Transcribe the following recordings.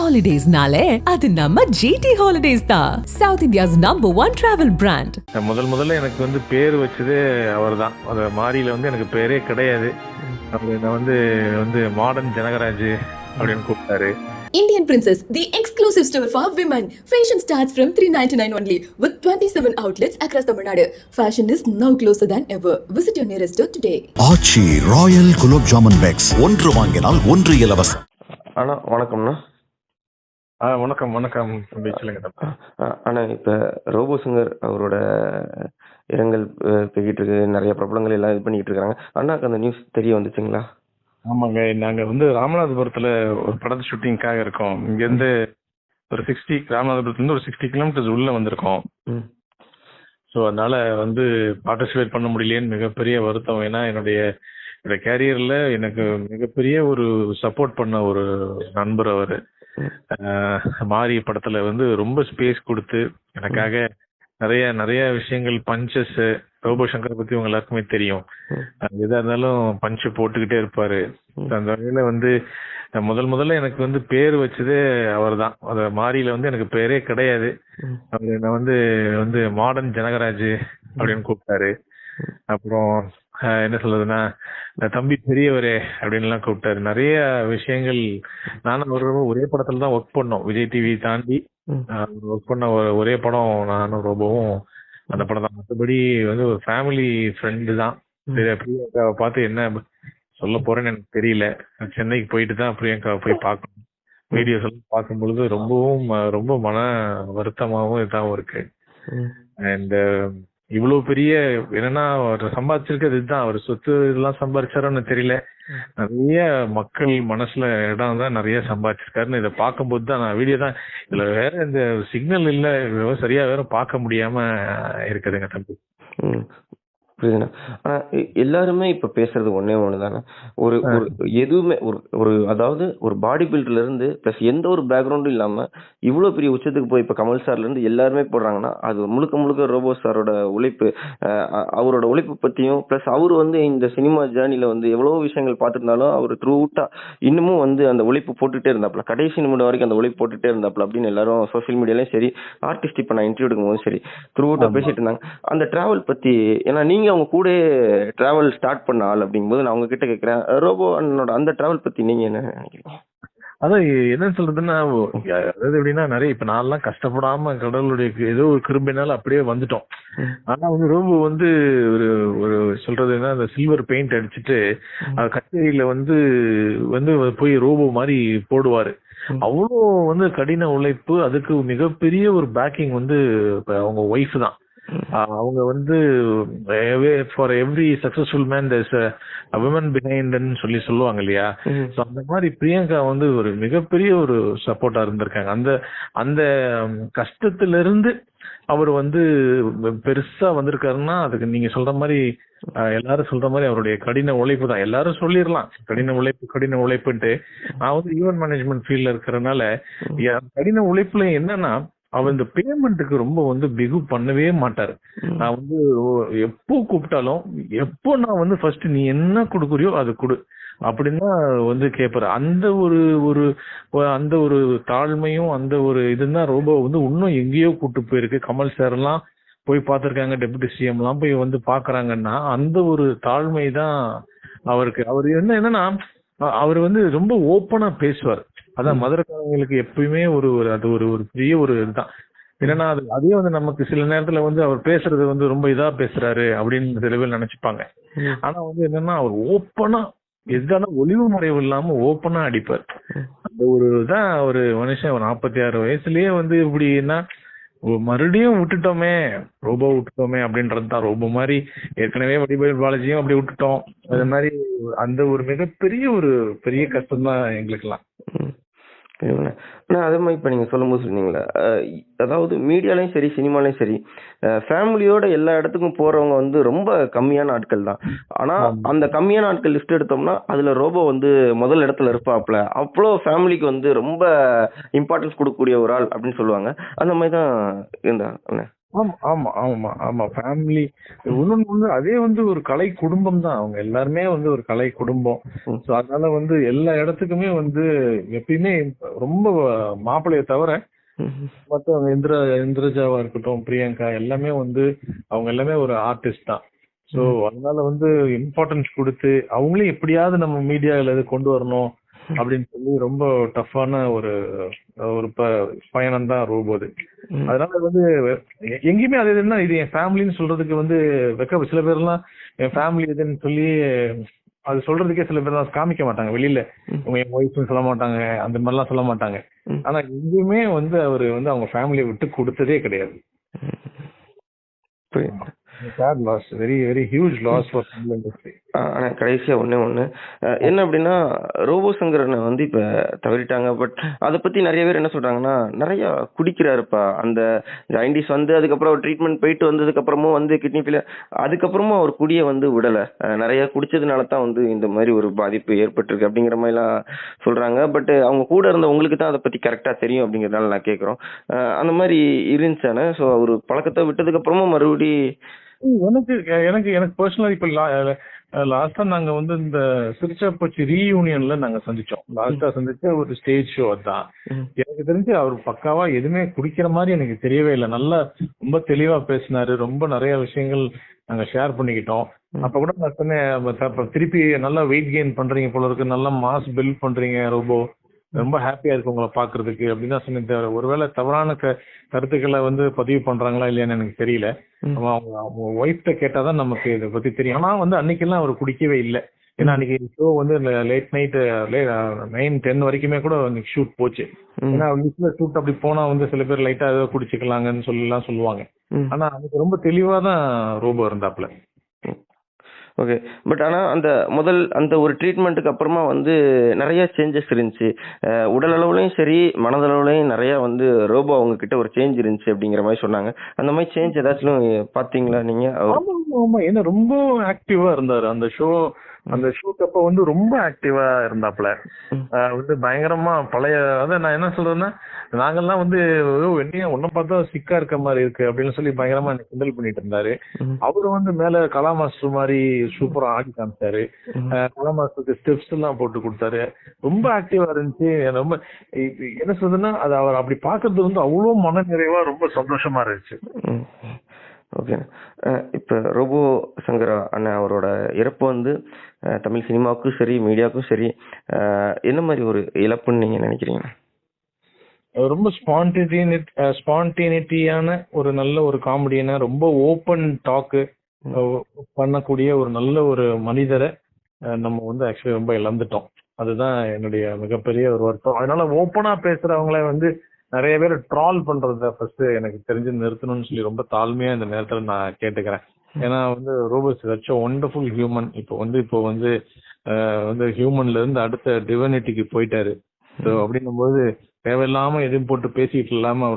ஹாலிடேஸ்னாலே அது நம்ம ஜிடி ஹாலிடேஸ் தான். South India's #1 travel brand. முதல்ல எனக்கு வந்து பேர் வச்சதே அவர் தான். அது மாரியில வந்து எனக்கு பேரே கிடையாது. நான் வந்து மாடர்ன் ஜனகராஜ் அப்படின்னு கூப்பிட்டாரு. Indian Princess, the exclusive store for women. Fashion starts from $399 only with 27 outlets across Tamil Nadu. Fashion is now closer than ever. Visit your nearest store today. Aachi royal gulab jamun packs, ஒன்று வாங்கினால் ஒன்று இலவசம். அண்ணா வணக்கம்ண்ணா. வணக்கம் தம்பி, சொல்லுங்க தம்பி. அண்ணா, இப்போ ரோபோ சிங்கர் அவரோட இரங்கல் போய்கிட்டு இருக்கு. நிறைய பிரபலங்கள் எல்லாம் இது பண்ணிக்கிட்டு இருக்காங்க. அண்ணாக்கு அந்த நியூஸ் தெரிய வந்துச்சுங்களா? ஆமாங்க, நாங்க வந்து ராமநாதபுரத்துல ஒரு படத்து ஷூட்டிங்காக இருக்கோம். இங்க இருந்து ஒரு ராமநாதபுரத்துல இருந்து ஒரு 60 கிலோமீட்டர்ஸ் உள்ள வந்திருக்கோம். ஸோ அதனால வந்து பார்ட்டிசிபேட் பண்ண முடியலையேன்னு மிகப்பெரிய வருத்தம். ஏன்னா என்னுடைய கேரியர்ல எனக்கு மிகப்பெரிய ஒரு சப்போர்ட் பண்ண ஒரு நண்பர் அவரு. மாரி படத்துல வந்து ரொம்ப ஸ்பேஸ் கொடுத்து எனக்காக நிறைய விஷயங்கள், பஞ்சஸ், ரோபோ சங்கரை பத்தி உங்க எல்லாருக்குமே தெரியும். எதா இருந்தாலும் பஞ்சு போட்டுக்கிட்டே இருப்பாரு. அந்த வகையில வந்து முதல்ல எனக்கு வந்து பேர் வச்சதே அவர் தான். அது மாரியில வந்து எனக்கு பேரே கிடையாது. அவரு நான் வந்து மாடர்ன் ஜனகராஜ் அப்படின்னு கூப்பிட்டாரு. அப்புறம் என்ன சொல்றதுன்னா, தம்பி பெரியவரே அப்படின்னு எல்லாம் கூப்பிட்டாரு. நிறைய விஷயங்கள் நானும் ஒரே படத்துல தான் ஒர்க் பண்ணோம். விஜய் டிவி தாண்டி ஒர்க் பண்ண ஒரே படம் நானும் ரோபோவும் அந்த படம் தான். மற்றபடி வந்து ஒரு ஃபேமிலி ஃப்ரெண்டு தான். பிரியங்காவை பார்த்து என்ன சொல்ல போறேன்னு எனக்கு தெரியல. சென்னைக்கு போயிட்டு தான் பிரியங்காவை போய் பார்க்கணும். வீடியோஸ் எல்லாம் பார்க்கும் பொழுது ரொம்ப மன வருத்தமாகவும் இதாகவும் இருக்கு. அண்ட் இவ்வளவு பெரிய என்னன்னா அவர் சம்பாதிச்சிருக்கிறது இதுதான். அவர் சொத்து இதெல்லாம் சம்பாதிச்சாரோன்னு தெரியல. நிறைய மக்கள் மனசுல இடம் தான் நிறைய சம்பாதிச்சிருக்காருன்னு இதை பார்க்கும்போது தான் நான் வீடியோ தான். இதுல வேற இந்த சிக்னல் இல்ல, சரியா வேற பார்க்க முடியாம இருக்குதுங்க தம்பி. புரியுதுண்ணா. ஆனா எல்லாருமே இப்ப பேசுறது ஒன்னே ஒண்ணுதானே. ஒரு எதுவுமே ஒரு அதாவது ஒரு பாடி பில்டர்ல இருந்து பிளஸ் எந்த ஒரு பேக்ரவுண்டும் இல்லாம இவ்வளவு பெரிய உச்சத்துக்கு போய் இப்ப கமல் சார்ல இருந்து எல்லாருமே போடுறாங்கன்னா அது முழுக்க ரோபோ சாரோட உழைப்பு. அவரோட உழைப்பு பத்தியும் பிளஸ் அவரு வந்து இந்த சினிமா ஜேர்னில வந்து எவ்வளவு விஷயங்கள் பார்த்திருந்தாலும் அவர் த்ரூட்டா இன்னமும் வந்து அந்த உழைப்பு போட்டுட்டே இருந்தாப்ல, கடைசி நிமிடம் வரைக்கும் அந்த உழைப்பு போட்டுட்டே இருந்தாப்ல அப்படின்னு எல்லாரும் சோசியல் மீடியாலயும் சரி, ஆர்டிஸ்ட் இப்ப நான் இன்டர்வியூ எடுக்கும் போதும் சரி த்ரூட்டா பேசிட்டு இருந்தாங்க. அந்த டிராவல் பத்தி, ஏன்னா நீங்க அவங்க கூட டிராவல் ஸ்டார்ட் பண்ண ஆள் அப்படிங்கும்போது நான் அவங்க கிட்ட கேட்கிறேன், ரோபோ அண்ணனோட அந்த டிராவல் பத்தி நீங்க என்ன நினைக்கிறீங்க? அதான் என்ன சொல்றதுன்னா, அதாவது எப்படின்னா நிறைய இப்ப நான்லாம் கஷ்டப்படாம கடவுளுடைய ஏதோ ஒரு கிருபைனால அப்படியே வந்துட்டோம். ஆனா வந்து ரோபோ வந்து ஒரு சொல்றதுன்னா அந்த சில்வர் பெயிண்ட் அடிச்சுட்டு கச்சேரியில வந்து போய் ரோபோ மாதிரி போடுவாரு. அவ்வளோ வந்து கடின உழைப்பு. அதுக்கு மிகப்பெரிய ஒரு பேக்கிங் வந்து அவங்க ஒய்ஃப் தான். அவங்க வந்து for every successful man there's a woman behind ன்னு சொல்லுவாங்க இல்லையா. சோ அந்த மாதிரி பிரியங்கா வந்து ஒரு மிகப்பெரிய ஒரு சப்போர்ட்டா இருந்திருக்காங்க. அந்த கஷ்டத்துல இருந்து அவர் வந்து பெருசா வந்திருக்காருன்னா அதுக்கு நீங்க சொல்ற மாதிரி எல்லாரும் சொல்ற மாதிரி அவருடைய கடின உழைப்பு தான். எல்லாரும் சொல்லிடலாம் கடின உழைப்புன்ட்டு. நான் வந்து ஈவென்ட் மேனேஜ்மெண்ட் ஃபீல்ட்ல இருக்கிறதுனால கடின உழைப்புல என்னன்னா அவர் இந்த பேமெண்ட்டுக்கு ரொம்ப வந்து பிகு பண்ணவே மாட்டாரு. நான் வந்து எப்போ கூப்பிட்டாலும் எப்போ நான் வந்து ஃபர்ஸ்ட் நீ என்ன கொடுக்குறியோ அது கொடு அப்படின்னா வந்து கேட்பாரு. அந்த ஒரு தாழ்மையும் அந்த ஒரு இதுதான் ரோபோ வந்து இன்னும் எங்கேயோ கூட்டு போயிருக்கு. கமல் சார் எல்லாம் போய் பார்த்திருக்காங்க, டெபுட்டி சிஎம் எல்லாம் போய் வந்து பாக்குறாங்கன்னா அந்த ஒரு தாழ்மை தான் அவருக்கு. அவர் என்னன்னா அவர் வந்து ரொம்ப ஓப்பனா பேசுவார். அதான் மதுரைக்காரங்களுக்கு எப்பயுமே அது ஒரு பெரிய ஒரு இதுதான். ஏன்னா அதே வந்து நமக்கு சில நேரத்துல வந்து அவர் பேசுறது வந்து ரொம்ப இதா பேசுறாரு அப்படின்னு சில பேர் நினைச்சுப்பாங்க. ஆனா வந்து என்னன்னா அவர் ஓப்பனா எதான ஒளிவு முறைவு இல்லாம ஓப்பனா அடிப்பார். அந்த ஒரு தான் ஒரு மனுஷன் 46 வயசுலயே வந்து இப்படின்னா மறுபடியும் ரோபோ விட்டுட்டோமே அப்படின்றது தான். ரோபோ மாதிரி ஏற்கனவே வடிவேல் பாலாஜியும் அப்படி விட்டுட்டோம். அது மாதிரி அந்த ஒரு மிகப்பெரிய ஒரு பெரிய கஷ்டம் தான் எங்களுக்கு எல்லாம். அதே மாதிரி இப்ப நீங்க சொல்லும் போது சொன்னீங்களா, அதாவது மீடியாலையும் சரி சினிமாலையும் சரி ஃபேமிலியோட எல்லா இடத்துக்கும் போறவங்க வந்து ரொம்ப கம்மியான ஆட்கள் தான். ஆனா அந்த கம்மியான ஆட்கள் லிஸ்ட் எடுத்தோம்னா அதுல ரோபோ வந்து முதல் இடத்துல இருப்பாப்ல. அவ்வளோ ஃபேமிலிக்கு வந்து ரொம்ப இம்பார்ட்டன்ஸ் கொடுக்கக்கூடிய ஒரு ஆள் அப்படின்னு சொல்லுவாங்க. அந்த மாதிரி தான் இருந்தா. ஆமா ஆமா ஆமா ஆமா ஃபேமிலி. இன்னொன்னு வந்து அதே வந்து ஒரு கலை குடும்பம் தான். அவங்க எல்லாருமே வந்து ஒரு கலை குடும்பம். ஸோ அதனால வந்து எல்லா இடத்துக்குமே வந்து எப்பயுமே ரொம்ப மாப்பிள்ளைய தவிர மற்றவங்க இந்திரஜாவா இருக்கட்டும், பிரியங்கா எல்லாமே வந்து அவங்க எல்லாமே ஒரு ஆர்டிஸ்ட் தான். ஸோ அதனால வந்து இம்பார்ட்டன்ஸ் கொடுத்து அவங்களே எப்படியாவது நம்ம மீடியாவில் கொண்டு வரணும் அப்படின்னு சொல்லி ரொம்ப டஃப்பான ஒரு ஒரு பயணம் தான் ரோபோது. அதனால வந்து எங்கேயுமே அது எதுன்னா இது என் ஃபேமிலின்னு சொல்றதுக்கு வந்து சில பேர்லாம் என் ஃபேமிலி எதுன்னு சொல்லி அது சொல்றதுக்கே சில பேர் காமிக்க மாட்டாங்க வெளியில. உங்க என் ஒய்ஃப்னு சொல்ல மாட்டாங்க, அந்த மாதிரிலாம் சொல்ல மாட்டாங்க. ஆனா எங்கேயுமே வந்து அவரு வந்து அவங்க ஃபேமிலியை விட்டு கொடுத்ததே கிடையாது. Sad loss, very very huge loss for Tamil industry. ஆனா கடைசியா ஒண்ணு என்ன அப்படின்னா ரோபோ சங்கரனை வந்து இப்ப தவறிட்டாங்க. பட் அதை பத்தி நிறைய பேர் என்ன சொல்றாங்கன்னா, நிறைய குடிக்கிறாருப்பா அந்த 90s வந்து, அதுக்கப்புறம் ட்ரீட்மெண்ட் போயிட்டு வந்ததுக்கு அப்புறமும் வந்து கிட்னி ஃபெயிலியர், அதுக்கப்புறமும் அவர் குடிய வந்து விடல. நிறைய குடிச்சதுனால தான் வந்து இந்த மாதிரி ஒரு பாதிப்பு ஏற்பட்டிருக்கு அப்படிங்கிற மாதிரி எல்லாம் சொல்றாங்க. பட் அவங்க கூட இருந்த உங்களுக்கு தான் அதை பத்தி கரெக்டா தெரியும் அப்படிங்கறதுனால நான் கேட்கிறோம். அந்த மாதிரி இருந்துச்சானே. ஸோ அவர் பழக்கத்தை விட்டதுக்கு அப்புறமும் மறுபடி எனக்கு எனக்கு எனக்கு பர்சனலா இப்ப லாஸ்டா நாங்க வந்து இந்த சிரிச்சாப்பச்சி ரீயூனியன்ல நாங்க சந்திச்சோம். லாஸ்டா சந்திச்ச ஒரு ஸ்டேஜ் ஷோ தான். எனக்கு தெரிஞ்சு அவர் பக்காவா எதுவுமே குடிக்கிற மாதிரி எனக்கு தெரியவே இல்லை. நல்லா ரொம்ப தெளிவா பேசினாரு. ரொம்ப நிறைய விஷயங்கள் நாங்க ஷேர் பண்ணிக்கிட்டோம். அப்ப கூட நான் சொன்னேன், திருப்பி நல்லா வெயிட் கெயின் பண்றீங்க போல இருக்கு, நல்லா மாஸ் பில்ட் பண்றீங்க ரோபோ, ரொம்ப ஹாப்பியா இருக்கு உங்களை பாக்குறதுக்கு அப்படின்னு தான் சொன்னேன். ஒருவேளை தவறான கருத்துக்களை வந்து பதிவு பண்றாங்களா இல்லையான்னு எனக்கு தெரியல. அவங்க ஒய்ஃப்ட கேட்டாதான் நமக்கு இதை பத்தி தெரியும். ஆனா வந்து அன்னைக்கெல்லாம் அவர் குடிக்கவே இல்லை. ஏன்னா அன்னைக்கு ஷோ வந்து லேட் நைட் 9-10 வரைக்குமே கூட அன்னைக்கு ஷூட் போச்சு. ஏன்னா ஷூட் அப்படி போனா வந்து சில பேர் லைட்டா ஏதோ குடிச்சுக்கலாங்கன்னு சொல்லலாம் சொல்லுவாங்க. ஆனா அன்னைக்கு ரொம்ப தெளிவா தான் ரோபோ இருந்தாப்ல. ஓகே. பட் ஆனால் அந்த ஒரு ட்ரீட்மெண்ட்டுக்கு அப்புறமா வந்து நிறைய சேஞ்சஸ் இருந்துச்சு. உடல் அளவுலையும் சரி மனதளவுலையும் நிறைய வந்து ரோபோ அவங்க கிட்ட ஒரு சேஞ்ச் இருந்துச்சு அப்படிங்கிற மாதிரி சொன்னாங்க. அந்த மாதிரி சேஞ்ச் ஏதாச்சும் பார்த்தீங்களா நீங்க? ஆமா, ஏன்னா ரொம்ப ஆக்டிவா இருந்தாரு அந்த ஷூட் அப்ப வந்து ரொம்ப ஆக்டிவா இருந்தாப்ல. வந்து பயங்கரமா பழைய அதான் நான் என்ன சொல்றேன்னா, நாங்கெல்லாம் வந்து என்னைய ஒன்ன பார்த்தா சிக்கா இருக்க மாதிரி இருக்கு அப்படின்னு சொல்லி பயங்கரமா கிண்டல் பண்ணிட்டு இருந்தாரு. அவரு வந்து மேல கலா மாஸ்டர் மாதிரி சூப்பரா ஆடி காமிச்சாரு. கலா மாஸ்டருக்கு ஸ்டெப்ஸ் எல்லாம் போட்டு கொடுத்தாரு. ரொம்ப ஆக்டிவா இருந்துச்சு. ரொம்ப என்ன சொல்றதுன்னா அது அவர் அப்படி பாக்குறது வந்து அவ்வளவு மன நிறைவா ரொம்ப சந்தோஷமா இருந்துச்சு. ஓகே. இப்போ ரோபோ சங்கர் அண்ணன் அவரோட இறப்பு வந்து தமிழ் சினிமாவுக்கும் சரி மீடியாவுக்கும் சரி என்ன மாதிரி ஒரு இழப்புன்னு நீங்க நினைக்கிறீங்க? ரொம்ப ஸ்பான்டேனிட்டியான ஒரு நல்ல ஒரு காமெடியான ரொம்ப ஓப்பன் டாக்கு பண்ணக்கூடிய ஒரு நல்ல ஒரு மனிதரை நம்ம வந்து ஆக்சுவலி ரொம்ப இழந்துட்டோம். அதுதான் என்னுடைய மிகப்பெரிய ஒரு வருத்தம். அதனால ஓப்பனா பேசுறவங்கள வந்து நிறைய பேர் ட்ரால் பண்றத ஃபர்ஸ்ட் எனக்கு தெரிஞ்சு நிறுத்தணும்னு சொல்லி ரொம்ப தாழ்மையா இந்த நேரத்துல நான் கேட்டுக்கிறேன். ஏன்னா வந்து robot such a wonderful human. இப்போ வந்து ஹியூமன்ல இருந்து அடுத்த டிவினிட்டிக்கு போயிட்டாரு. ஸோ அப்படின்னும் போது தேவையில்லாம எதுவும் போட்டு பேசிட்டு இல்லாம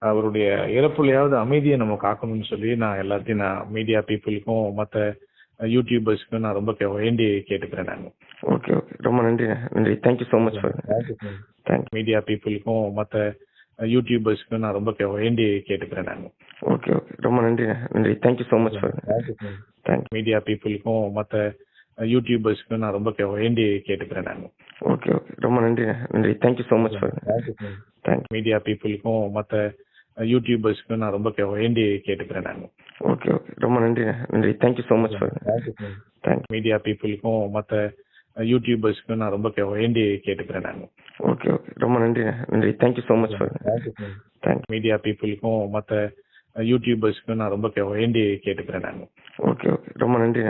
அவருடைய இறப்புலையாவது அமைதியை நம்ம காக்கணும்னு சொல்லி நான் மீடியா பீப்புளுக்கும் மற்ற யூடியூபர்ஸ்க்கும் நான் ரொம்ப வேண்டி கேட்டுக்கிறேன். நான் ஓகே ரொம்ப நன்றி. Thank you so much for media பீப்புளுக்கும் மற்ற யூடியூபர்ஸ்க்கும் நான் ரொம்ப வேண்டி கேட்டுக்கிறேன். நான் ஓகே ரொம்ப நன்றி. Thank you so much for media பீப்புளுக்கும் மற்ற யூடியூபர்ஸ்க்கும் நான் ரொம்ப வேண்டி கேட்டுக்கிறேன். நான் ஓகே ரொம்ப நன்றி. Thank you so much for media பீப்புளுக்கும் மற்ற யூடியூபர்ஸ்க்கும் நான் ரொம்ப வேண்டி கேட்டுக்கிறேன். நான் ஓகே ரொம்ப நன்றி. Thank you so much for media பீப்புளுக்கும் மற்ற யூடியூபர்ஸ்க்கும் நான் ரொம்ப வேண்டி கேட்டுக்கிறேன். நான் ஓகே ரொம்ப நன்றி. Thank you so much for media பீப்புளுக்கும் மற்ற யூடியூபர்ஸ்க்கும் நான் ரொம்ப வேண்டி கேட்டுக்கிறேன். நான் ஓகே ரொம்ப நன்றி.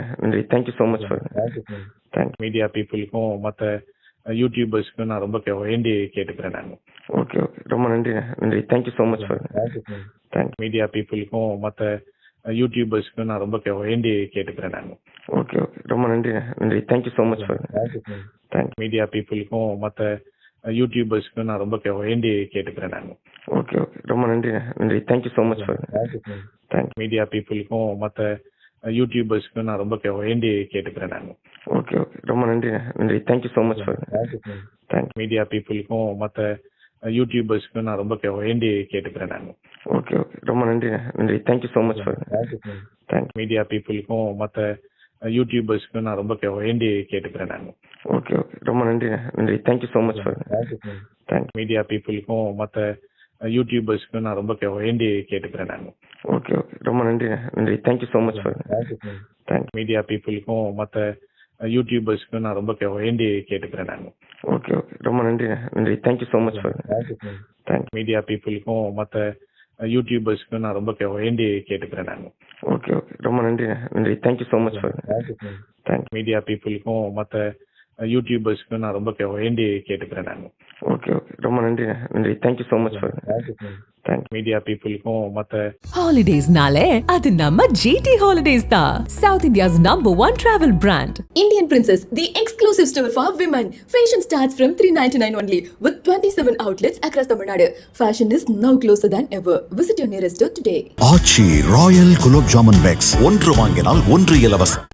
Thank you so much for media பீப்புளுக்கும் மற்ற யூடியூபர்ஸ்க்கும் நான் ரொம்ப வேண்டி கேட்டுக்கிறேன். நான் ஓகே ரொம்ப நன்றி. Thank you so much for media பீப்புளுக்கும் மற்ற யூடியூபர்ஸ்க்கும் நான் ரொம்ப வேண்டி கேட்டுக்கிறேன். நான் ஓகே ரொம்ப நன்றி. Thank you so much for media பீப்புளுக்கும் மற்ற யூடியூபர்ஸ்க்கும் நான் ரொம்ப வேண்டி கேட்டுக்கிறேன். நான் ஓகே ரொம்ப நன்றி. Thank you so much for media பீப்புளுக்கும் மற்ற யூடியூபர்ஸ்க்கும் நான் ரொம்ப வேண்டி கேட்டுக்கிறேன். நான் ஓகே ரொம்ப நன்றி. Thank you so much for media பீப்புளுக்கும் மற்ற யூடியூபர்ஸ்க்கு நான் ரொம்ப வேண்டி கேட்டுக்கிறேன். நான் ஓகே ஓகே, ரொம்ப நன்றிண்ணே, நன்றி. Thank you so much for thank you. Media பீப்புளுக்கும் மற்ற யூடியூபர்ஸ்க்கு நான் ரொம்ப வேண்டி கேட்டுக்கிறேன். நான் ஓகே ஓகே, ரொம்ப நன்றிண்ணே, நன்றி. Thank you so much for thank you. Media பீப்புளுக்கும் மற்ற யூடியூபர்ஸ்க்கு நான் ரொம்ப வேண்டி கேட்டுக்கிறேன். நான் ஓகே ஓகே, ரொம்ப நன்றிண்ணே, நன்றி. Thank you so much for thank you. Media பீப்புளுக்கும் மற்ற யூடியூபர்ஸ்க்கு நான் ரொம்ப வேண்டி கேட்டுக்கிறேன். நான் ஓகே ஓகே, ரொம்ப நன்றிண்ணே, நன்றி. Thank you so much for thank you. Media பீப்புளுக்கும் மற்ற யூடியூபர்ஸ்க்கு நான் ரொம்ப வேண்டி கேட்டுக்கிறேன். நான் ஓகே ஓகே, ரொம்ப நன்றிண்ணே, நன்றி. Thank you so much for thank you. Media பீப்புளுக்கும் மற்ற யூடியூபர்ஸ்க்கு நான் ரொம்ப வேண்டி கேட்டுக்கிறேன். நான் ஓகே ஓகே, ரொம்ப நன்றிண்ணே, நன்றி. Thank you so much for thank you. Media பீப்புளுக்கும் மற்ற Holidays nale adu namma GT Holidays da. South India's #1 travel brand. Indian Princess, the exclusive store for women. Fashion starts from 399 only with 27 outlets across Tamil Nadu. Fashion is now closer than ever. Visit your nearest store today. Aachi royal gulab jamun packs ஒன்று வாங்கினால் ஒன்று இலவசம்.